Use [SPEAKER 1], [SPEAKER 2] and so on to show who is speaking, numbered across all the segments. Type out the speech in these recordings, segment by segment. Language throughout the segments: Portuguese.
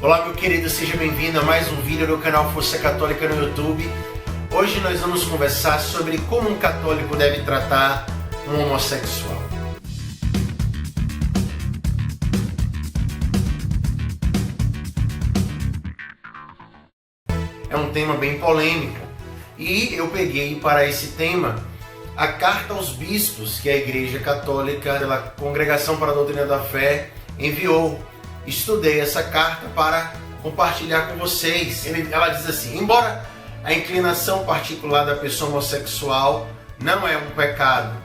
[SPEAKER 1] Olá, meu querido, seja bem-vindo a mais um vídeo do canal Força Católica no YouTube. Hoje nós vamos conversar sobre como um católico deve tratar um homossexual. É um tema bem polêmico e eu peguei para esse tema a Carta aos Bispos que a Igreja Católica, pela Congregação para a Doutrina da Fé, enviou. Estudei essa carta para compartilhar com vocês. Ela diz assim: embora a inclinação particular da pessoa homossexual não é um pecado,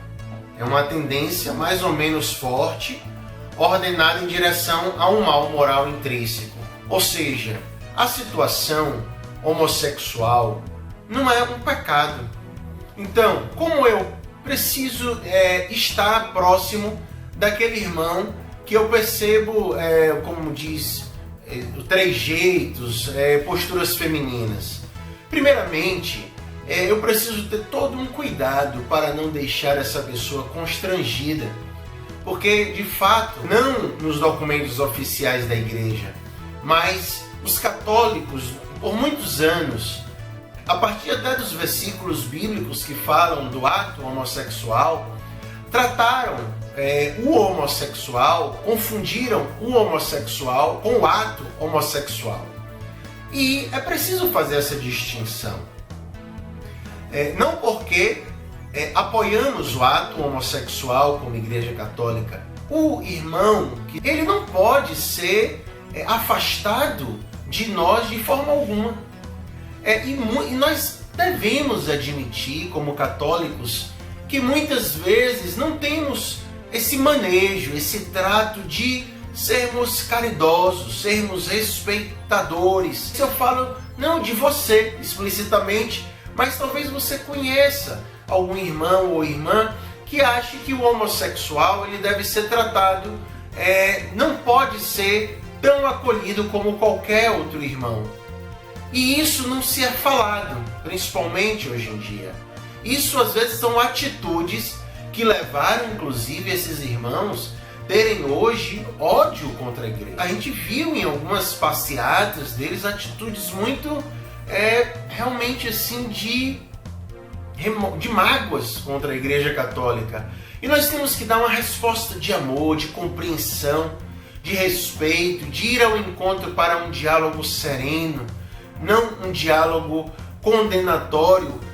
[SPEAKER 1] é uma tendência mais ou menos forte, ordenada em direção a um mal moral intrínseco. Ou seja, a situação homossexual não é um pecado. Então, como eu preciso estar próximo daquele irmão que eu percebo, como diz, trejeitos, posturas femininas? Primeiramente, eu preciso ter todo um cuidado para não deixar essa pessoa constrangida, porque, de fato, não nos documentos oficiais da igreja, mas os católicos, por muitos anos, a partir até dos versículos bíblicos que falam do ato homossexual, trataram o homossexual, confundiram o homossexual com o ato homossexual. E é preciso fazer essa distinção. Não porque apoiamos o ato homossexual como Igreja Católica, o irmão, ele não pode ser afastado de nós de forma alguma. E nós devemos admitir, como católicos, que muitas vezes não temos esse manejo, esse trato de sermos caridosos, sermos respeitadores. Eu falo não de você explicitamente, mas talvez você conheça algum irmão ou irmã que ache que o homossexual ele deve ser tratado, não pode ser tão acolhido como qualquer outro irmão. E isso não se é falado, principalmente hoje em dia. Isso às vezes são atitudes que levaram inclusive esses irmãos terem hoje ódio contra a igreja. A gente viu em algumas passeatas deles atitudes muito realmente assim de mágoas contra a Igreja Católica. E nós temos que dar uma resposta de amor, de compreensão, de respeito, de ir ao encontro para um diálogo sereno, não um diálogo condenatório,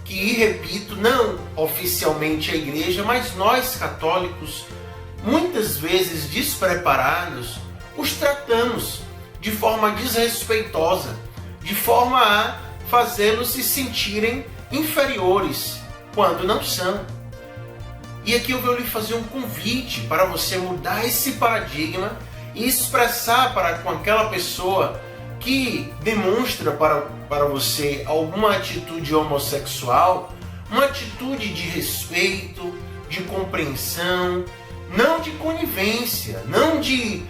[SPEAKER 1] que, repito, não oficialmente a igreja, mas nós católicos, muitas vezes despreparados, os tratamos de forma desrespeitosa, de forma a fazê-los se sentirem inferiores, quando não são. E aqui eu vou lhe fazer um convite para você mudar esse paradigma e expressar para com aquela pessoa que demonstra para você alguma atitude homossexual, uma atitude de respeito, de compreensão, não de conivência, não de,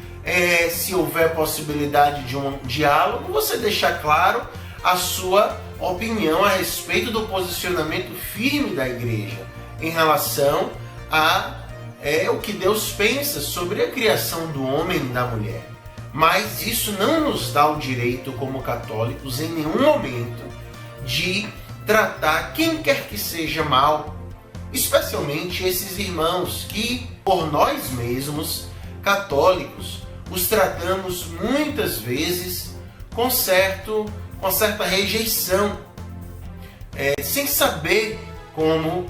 [SPEAKER 1] se houver possibilidade de um diálogo, você deixar claro a sua opinião a respeito do posicionamento firme da igreja em relação a o que Deus pensa sobre a criação do homem e da mulher. Mas isso não nos dá o direito, como católicos, em nenhum momento, de tratar quem quer que seja mal, especialmente esses irmãos que, por nós mesmos, católicos, os tratamos muitas vezes com certa rejeição, sem saber como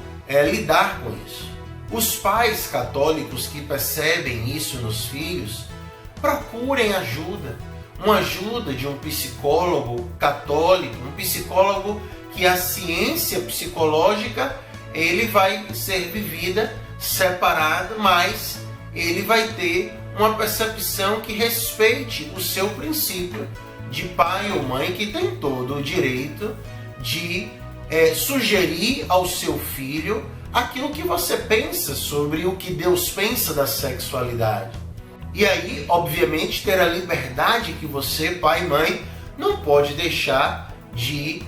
[SPEAKER 1] lidar com isso. Os pais católicos que percebem isso nos filhos, procurem ajuda, uma ajuda de um psicólogo católico, um psicólogo que a ciência psicológica ele vai ser vivida separada, mas ele vai ter uma percepção que respeite o seu princípio de pai ou mãe, que tem todo o direito de sugerir ao seu filho aquilo que você pensa sobre o que Deus pensa da sexualidade. E aí, obviamente, ter a liberdade que você, pai e mãe, não pode deixar de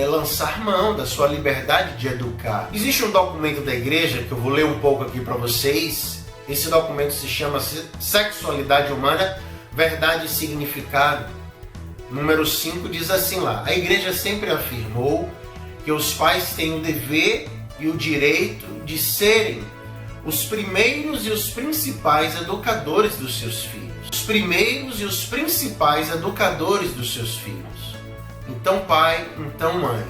[SPEAKER 1] lançar mão da sua liberdade de educar. Existe um documento da igreja, que eu vou ler um pouco aqui para vocês. Esse documento se chama Sexualidade Humana verdade e significado. Número 5 diz assim lá: a igreja sempre afirmou que os pais têm o dever e o direito de serem os primeiros e os principais educadores dos seus filhos. Os primeiros e os principais educadores dos seus filhos. Então, pai, então, mãe,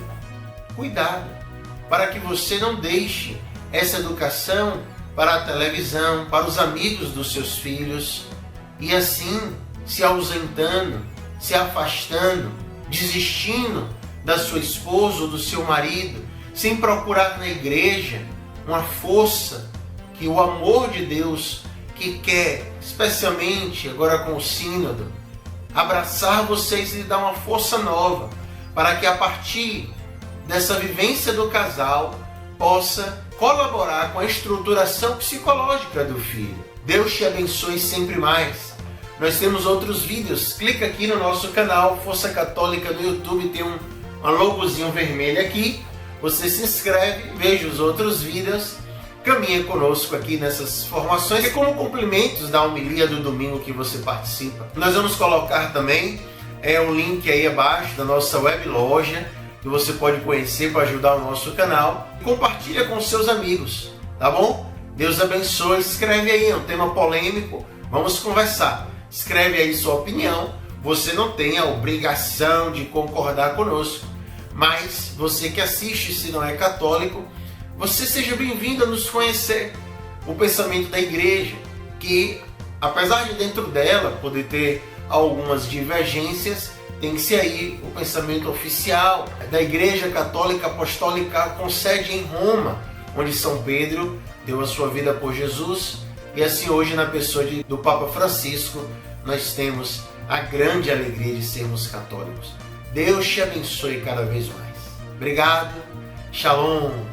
[SPEAKER 1] cuidado para que você não deixe essa educação para a televisão, para os amigos dos seus filhos, e assim se ausentando, se afastando, desistindo da sua esposa ou do seu marido, sem procurar na igreja uma força que o amor de Deus, que quer, especialmente agora com o sínodo, abraçar vocês e lhe dar uma força nova, para que a partir dessa vivência do casal possa colaborar com a estruturação psicológica do filho. Deus te abençoe sempre mais. Nós temos outros vídeos. Clica aqui no nosso canal Força Católica no YouTube, tem um logozinho vermelho aqui. Você se inscreve, veja os outros vídeos, caminha conosco aqui nessas formações e como complementos da homilia do domingo que você participa. Nós vamos colocar também um link aí abaixo da nossa web loja, que você pode conhecer para ajudar o nosso canal. Compartilha com seus amigos, tá bom? Deus abençoe. Escreve aí, é um tema polêmico, vamos conversar. Escreve aí sua opinião. Você não tem a obrigação de concordar conosco, mas você que assiste, se não é católico, você seja bem-vindo a nos conhecer. O pensamento da igreja, que apesar de dentro dela poder ter algumas divergências, tem-se aí o pensamento oficial da Igreja Católica Apostólica com sede em Roma, onde São Pedro deu a sua vida por Jesus, e assim hoje na pessoa do Papa Francisco nós temos a grande alegria de sermos católicos. Deus te abençoe cada vez mais. Obrigado. Shalom.